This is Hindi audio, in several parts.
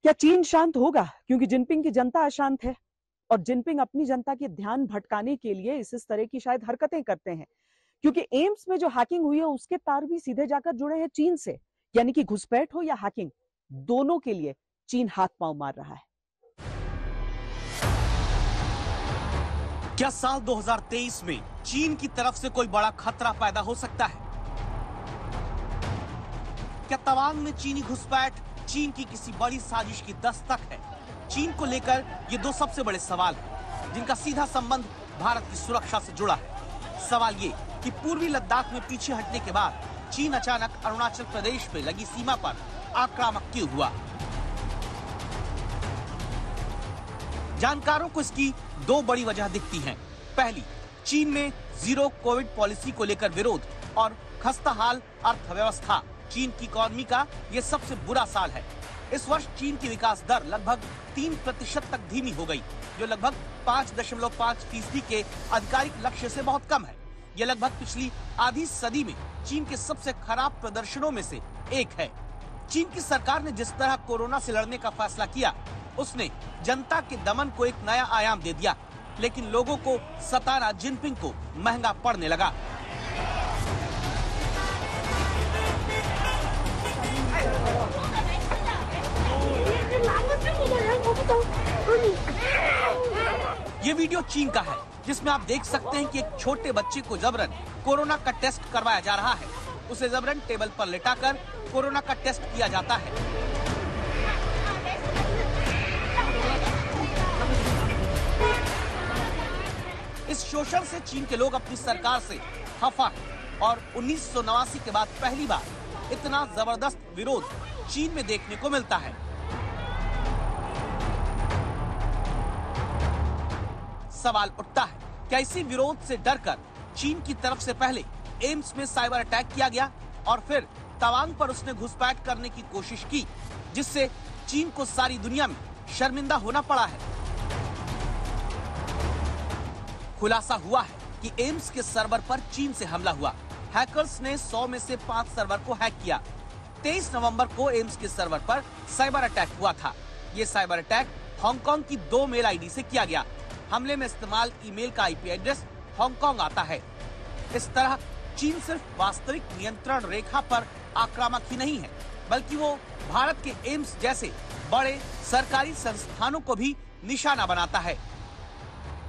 क्या चीन शांत होगा? क्योंकि जिनपिंग की जनता अशांत है और जिनपिंग अपनी जनता के ध्यान भटकाने के लिए इस तरह की शायद हरकतें करते हैं। क्योंकि एम्स में जो हैकिंग हुई है उसके तार भी सीधे जाकर जुड़े हैं चीन से, यानी कि घुसपैठ हो या हैकिंग, दोनों के लिए चीन हाथ पांव मार रहा है। क्या साल 2023 में चीन की तरफ से कोई बड़ा खतरा पैदा हो सकता है? क्या तवांग में चीनी घुसपैठ चीन की किसी बड़ी साजिश की दस्तक है? चीन को लेकर ये दो सबसे बड़े सवाल हैं, जिनका सीधा संबंध भारत की सुरक्षा से जुड़ा है। सवाल ये कि पूर्वी लद्दाख में पीछे हटने के बाद चीन अचानक अरुणाचल प्रदेश में लगी सीमा पर आक्रामक क्यों हुआ? जानकारों को इसकी दो बड़ी वजह दिखती हैं। पहली, चीन में जीरो कोविड पॉलिसी को लेकर विरोध और खस्ताहाल अर्थव्यवस्था। चीन की इकोनॉमी का ये सबसे बुरा साल है। इस वर्ष चीन की विकास दर लगभग 3% तक धीमी हो गई, जो लगभग 5.5% के आधिकारिक लक्ष्य से बहुत कम है। ये लगभग पिछली आधी सदी में चीन के सबसे खराब प्रदर्शनों में से एक है। चीन की सरकार ने जिस तरह कोरोना से लड़ने का फैसला किया, उसने जनता के दमन को एक नया आयाम दे दिया, लेकिन लोगों को सताना जिनपिंग को महंगा पड़ने लगा। ये वीडियो चीन का है, जिसमें आप देख सकते हैं कि एक छोटे बच्चे को जबरन कोरोना का टेस्ट करवाया जा रहा है। उसे जबरन टेबल पर लेटाकर कोरोना का टेस्ट किया जाता है। इस शोषण से चीन के लोग अपनी सरकार से खफा हैं और 1989 के बाद पहली बार इतना जबरदस्त विरोध चीन में देखने को मिलता है। सवाल उठता है, क्या इसी विरोध से डरकर चीन की तरफ से पहले एम्स में साइबर अटैक किया गया और फिर तवांग पर उसने घुसपैठ करने की कोशिश की, जिससे चीन को सारी दुनिया में शर्मिंदा होना पड़ा है? खुलासा हुआ है कि एम्स के सर्वर पर चीन से हमला हुआ। हैकर्स ने 100 में से 5 सर्वर को हैक किया। 23 नवंबर को एम्स के सर्वर पर साइबर अटैक हुआ था। ये साइबर अटैक हांगकांग की 2 मेल आईडी से किया गया। हमले में इस्तेमाल ईमेल का आईपी एड्रेस हांगकांग आता है। इस तरह चीन सिर्फ वास्तविक नियंत्रण रेखा पर आक्रामक ही नहीं है, बल्कि वो भारत के एम्स जैसे बड़े सरकारी संस्थानों को भी निशाना बनाता है।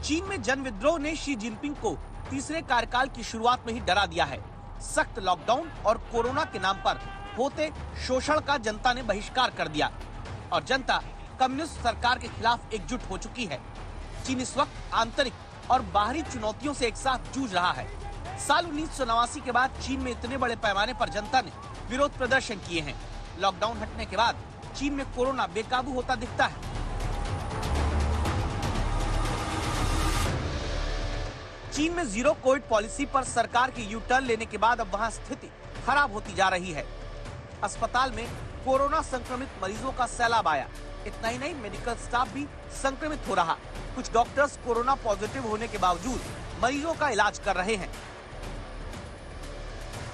चीन में जन विद्रोह ने शी जिनपिंग को तीसरे कार्यकाल की शुरुआत में ही डरा दिया है। सख्त लॉकडाउन और कोरोना के नाम पर होते शोषण का जनता ने बहिष्कार कर दिया और जनता कम्युनिस्ट सरकार के खिलाफ एकजुट हो चुकी है। चीन इस वक्त आंतरिक और बाहरी चुनौतियों से एक साथ जूझ रहा है। साल 1989 के बाद चीन में इतने बड़े पैमाने पर जनता ने विरोध प्रदर्शन किए हैं। लॉकडाउन हटने के बाद चीन में कोरोना बेकाबू होता दिखता है। चीन में जीरो कोविड पॉलिसी पर सरकार की यू टर्न लेने के बाद अब वहां स्थिति खराब होती जा रही है। अस्पताल में कोरोना संक्रमित मरीजों का सैलाब आया। इतना ही नहीं, मेडिकल स्टाफ भी संक्रमित हो रहा। कुछ डॉक्टर्स कोरोना पॉजिटिव होने के बावजूद मरीजों का इलाज कर रहे हैं।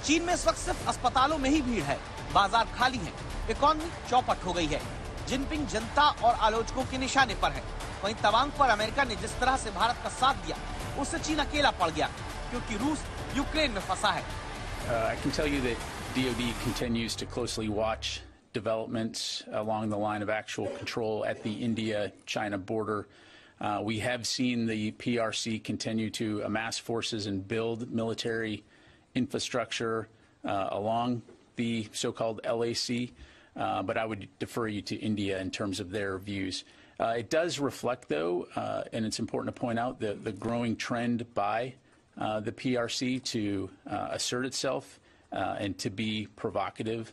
चीन में इस वक्त सिर्फ अस्पतालों में ही भीड़ है, बाजार खाली है, इकोनॉमी चौपट हो गई है। जिनपिंग जनता और आलोचकों के निशाने पर है। वहीं तवांग पर अमेरिका ने जिस तरह से भारत का साथ दिया, उससे चीन अकेला पड़ गया, क्योंकि रूस यूक्रेन में फंसा है। I can tell you that DoD continues to closely watch developments along the line of actual control at the India-China border. We have seen the PRC continue to amass forces and build military infrastructure along the so-called LAC, but I would defer you to India in terms of their views. It does reflect, though, and it's important to point out, the growing trend by the PRC to assert itself and to be provocative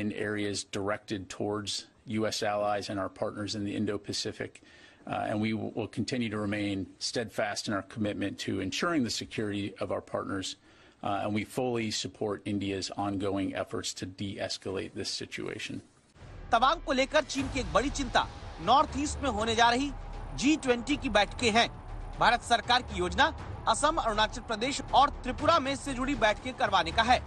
in areas directed towards U.S. allies and our partners in the Indo-Pacific. And we will continue to remain steadfast in our commitment to ensuring the security of our partners. And we fully support India's ongoing efforts to de-escalate this situation. Tawang को लेकर चीन की एक बड़ी चिंता नॉर्थ ईस्ट में होने जा रही G20 की बैठकें हैं। भारत सरकार की योजना असम, अरुणाचल प्रदेश और त्रिपुरा में इससे जुड़ी बैठकें करवाने का है,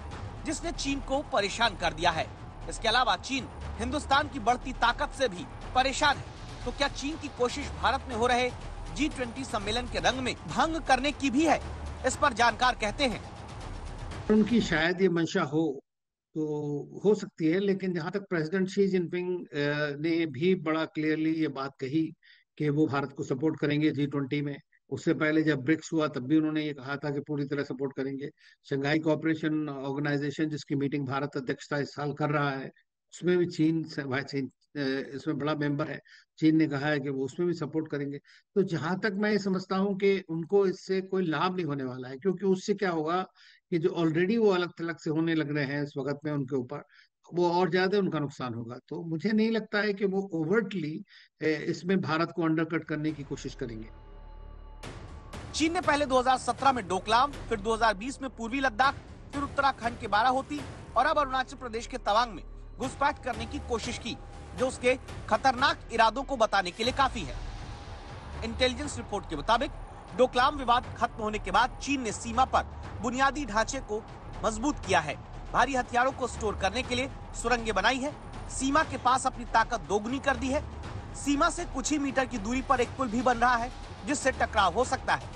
जिसने चीन को परेशान कर दिया है। इसके अलावा चीन हिंदुस्तान की बढ़ती ताकत से भी परेशान है। तो क्या चीन की कोशिश भारत में हो रहे G20 सम्मेलन के रंग में भंग करने की भी है? इस पर जानकार कहते हैं, उनकी शायद ये मंशा तो हो सकती है, लेकिन जहां तक प्रेसिडेंट शी जिनपिंग ने भी बड़ा क्लियरली ये बात कही कि वो भारत को सपोर्ट करेंगे G20 में। उससे पहले जब ब्रिक्स हुआ तब भी उन्होंने ये कहा था कि पूरी तरह सपोर्ट करेंगे। शंघाई कोऑपरेशन ऑर्गेनाइजेशन जिसकी मीटिंग भारत अध्यक्षता इस साल कर रहा है, उसमें भी चीन इसमें बड़ा मेंबर है। चीन ने कहा है कि वो उसमें भी सपोर्ट करेंगे। तो जहां तक मैं ये समझता हूँ कि उनको इससे कोई लाभ नहीं होने वाला है, क्योंकि उससे क्या होगा कि जो ऑलरेडी वो अलग थलग से होने लग रहे हैं इस वक्त में उनके ऊपर, वो और ज्यादा उनका नुकसान होगा। तो मुझे नहीं लगता है कि वो ओवर्टली इसमें भारत को अंडरकट करने की कोशिश करेंगे। चीन ने पहले 2017 में डोकलाम, फिर 2020 में पूर्वी लद्दाख, फिर उत्तराखंड के बाराहोती और अब अरुणाचल प्रदेश के तवांग में घुसपैठ करने की कोशिश की, जो उसके खतरनाक इरादों को बताने के लिए काफी है। इंटेलिजेंस रिपोर्ट के मुताबिक डोकलाम विवाद खत्म होने के बाद चीन ने सीमा पर बुनियादी ढांचे को मजबूत किया है। भारी हथियारों को स्टोर करने के लिए सुरंगें बनाई है, सीमा के पास अपनी ताकत दोगुनी कर दी है। सीमा से कुछ ही मीटर की दूरी पर एक पुल भी बन रहा है, जिससे टकराव हो सकता है।